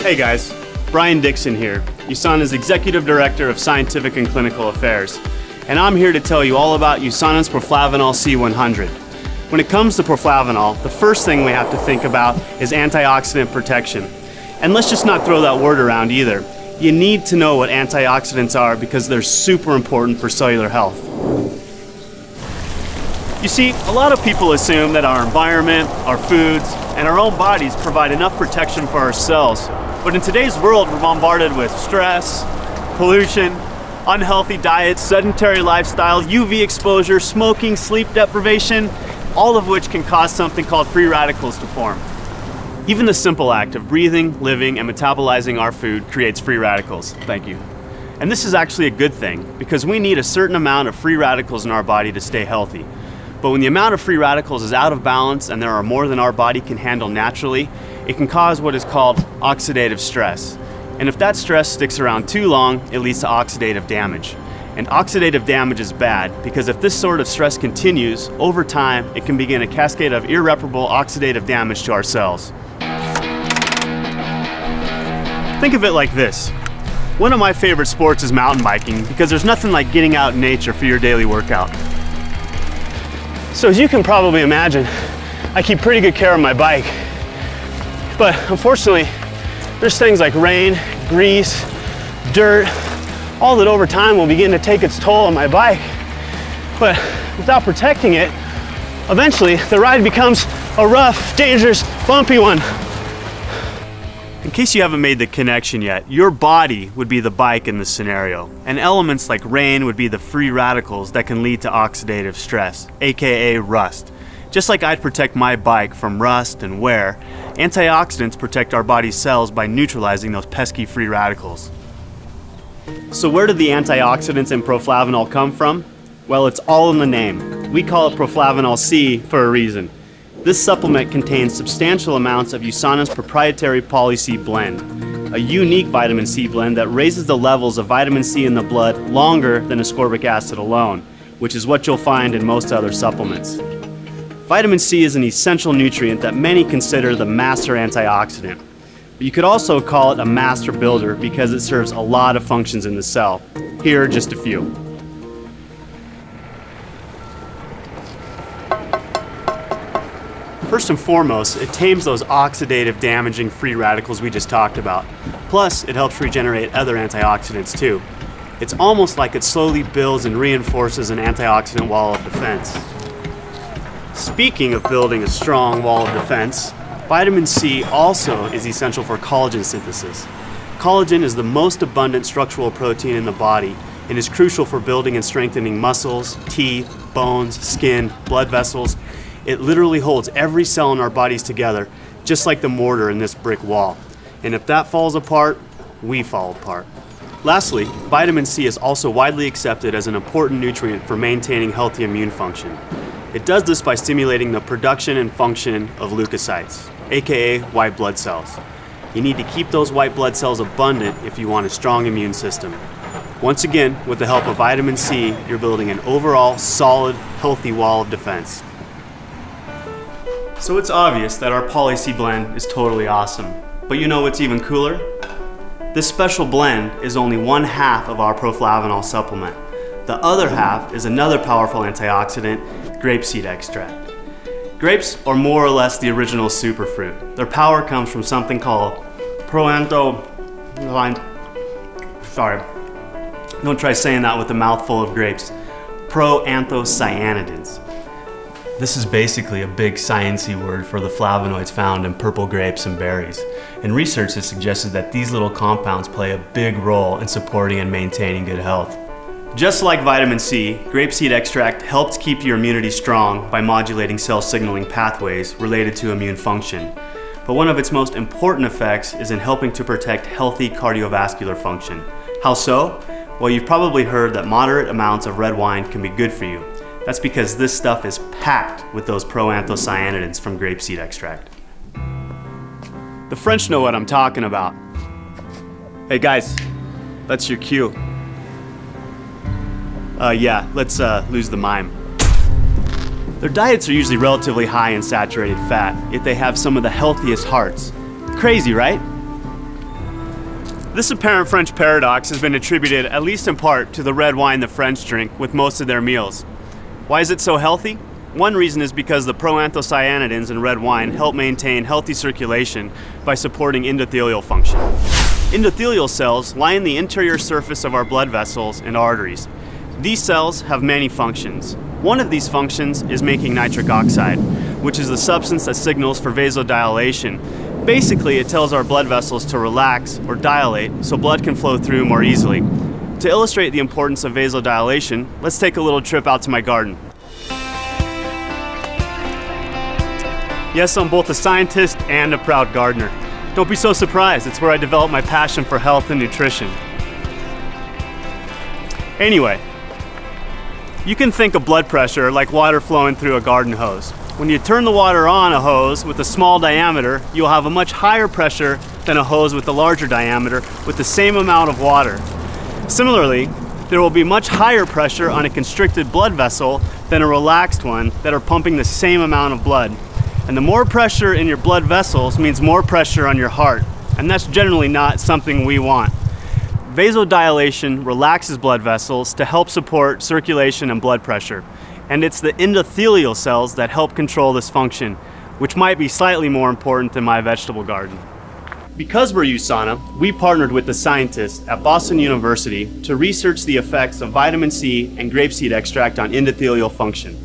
Hey guys, Brian Dixon here, USANA's Executive Director of Scientific and Clinical Affairs, and I'm here to tell you all about USANA's Proflavanol C100. When it comes to Proflavanol, the first thing we have to think about is antioxidant protection. And let's just not throw that word around either. You need to know what antioxidants are because they're super important for cellular health. You see, a lot of people assume that our environment, our foods, and our own bodies provide enough protection for our cells. But in today's world, we're bombarded with stress, pollution, unhealthy diets, sedentary lifestyle, UV exposure, smoking, sleep deprivation, all of which can cause something called free radicals to form. Even the simple act of breathing, living, and metabolizing our food creates free radicals. Thank you. And this is actually a good thing because we need a certain amount of free radicals in our body to stay healthy. But when the amount of free radicals is out of balance and there are more than our body can handle naturally, it can cause what is called oxidative stress. And if that stress sticks around too long, it leads to oxidative damage. And oxidative damage is bad because if this sort of stress continues, over time, it can begin a cascade of irreparable oxidative damage to our cells. Think of it like this. One of my favorite sports is mountain biking because there's nothing like getting out in nature for your daily workout. So as you can probably imagine, I keep pretty good care of my bike. But unfortunately, there's things like rain, grease, dirt, all that over time will begin to take its toll on my bike. But without protecting it, eventually the ride becomes a rough, dangerous, bumpy one. In case you haven't made the connection yet, your body would be the bike in this scenario, and elements like rain would be the free radicals that can lead to oxidative stress, aka rust. Just like I'd protect my bike from rust and wear, antioxidants protect our body's cells by neutralizing those pesky free radicals. So where did the antioxidants in Proflavanol come from? Well, it's all in the name. We call it Proflavanol C for a reason. This supplement contains substantial amounts of USANA's proprietary Poly-C blend, a unique vitamin C blend that raises the levels of vitamin C in the blood longer than ascorbic acid alone, which is what you'll find in most other supplements. Vitamin C is an essential nutrient that many consider the master antioxidant. But you could also call it a master builder because it serves a lot of functions in the cell. Here are just a few. First and foremost, it tames those oxidative damaging free radicals we just talked about. Plus, it helps regenerate other antioxidants too. It's almost like it slowly builds and reinforces an antioxidant wall of defense. Speaking of building a strong wall of defense, vitamin C also is essential for collagen synthesis. Collagen is the most abundant structural protein in the body and is crucial for building and strengthening muscles, teeth, bones, skin, blood vessels. It literally holds every cell in our bodies together, just like the mortar in this brick wall. And if that falls apart, we fall apart. Lastly, vitamin C is also widely accepted as an important nutrient for maintaining healthy immune function. It does this by stimulating the production and function of leukocytes, aka white blood cells. You need to keep those white blood cells abundant if you want a strong immune system. Once again, with the help of vitamin C, you're building an overall solid, healthy wall of defense. So it's obvious that our Poly-C blend is totally awesome. But you know what's even cooler? This special blend is only one half of our Proflavanol supplement. The other half is another powerful antioxidant, grapeseed extract. Grapes are more or less the original superfruit. Their power comes from something called don't try saying that with a mouthful of grapes. Proanthocyanidins. This is basically a big sciencey word for the flavonoids found in purple grapes and berries. And research has suggested that these little compounds play a big role in supporting and maintaining good health. Just like vitamin C, grapeseed extract helps keep your immunity strong by modulating cell signaling pathways related to immune function. But one of its most important effects is in helping to protect healthy cardiovascular function. How so? Well, you've probably heard that moderate amounts of red wine can be good for you. That's because this stuff is packed with those proanthocyanidins from grapeseed extract. The French know what I'm talking about. Hey guys, that's your cue. Let's lose the mime. Their diets are usually relatively high in saturated fat, yet they have some of the healthiest hearts. Crazy, right? This apparent French paradox has been attributed, at least in part, to the red wine the French drink with most of their meals. Why is it so healthy? One reason is because the proanthocyanidins in red wine help maintain healthy circulation by supporting endothelial function. Endothelial cells line the interior surface of our blood vessels and arteries. These cells have many functions. One of these functions is making nitric oxide, which is the substance that signals for vasodilation. Basically, it tells our blood vessels to relax or dilate so blood can flow through more easily. To illustrate the importance of vasodilation, let's take a little trip out to my garden. Yes, I'm both a scientist and a proud gardener. Don't be so surprised, it's where I developed my passion for health and nutrition. Anyway, you can think of blood pressure like water flowing through a garden hose. When you turn the water on a hose with a small diameter, you'll have a much higher pressure than a hose with a larger diameter with the same amount of water. Similarly, there will be much higher pressure on a constricted blood vessel than a relaxed one that are pumping the same amount of blood. And the more pressure in your blood vessels means more pressure on your heart, and that's generally not something we want. Vasodilation relaxes blood vessels to help support circulation and blood pressure. And it's the endothelial cells that help control this function, which might be slightly more important than my vegetable garden. Because we're USANA, we partnered with the scientists at Boston University to research the effects of vitamin C and grapeseed extract on endothelial function.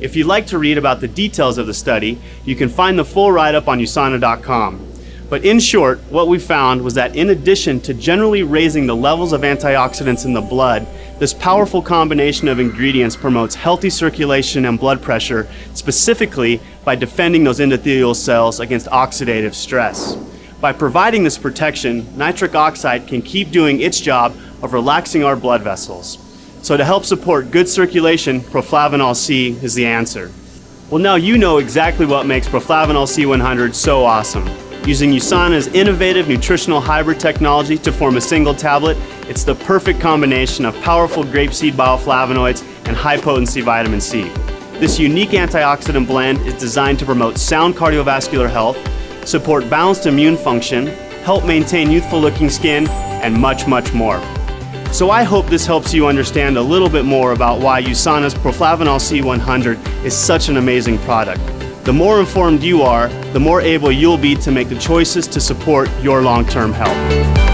If you'd like to read about the details of the study, you can find the full write-up on USANA.com. But in short, what we found was that in addition to generally raising the levels of antioxidants in the blood, this powerful combination of ingredients promotes healthy circulation and blood pressure, specifically by defending those endothelial cells against oxidative stress. By providing this protection, nitric oxide can keep doing its job of relaxing our blood vessels. So to help support good circulation, Proflavanol C is the answer. Well, now you know exactly what makes Proflavanol C100 so awesome. Using USANA's innovative nutritional hybrid technology to form a single tablet, it's the perfect combination of powerful grapeseed bioflavonoids and high-potency vitamin C. This unique antioxidant blend is designed to promote sound cardiovascular health, support balanced immune function, help maintain youthful-looking skin, and much, much more. So I hope this helps you understand a little bit more about why USANA's Proflavanol C100 is such an amazing product. The more informed you are, the more able you'll be to make the choices to support your long-term health.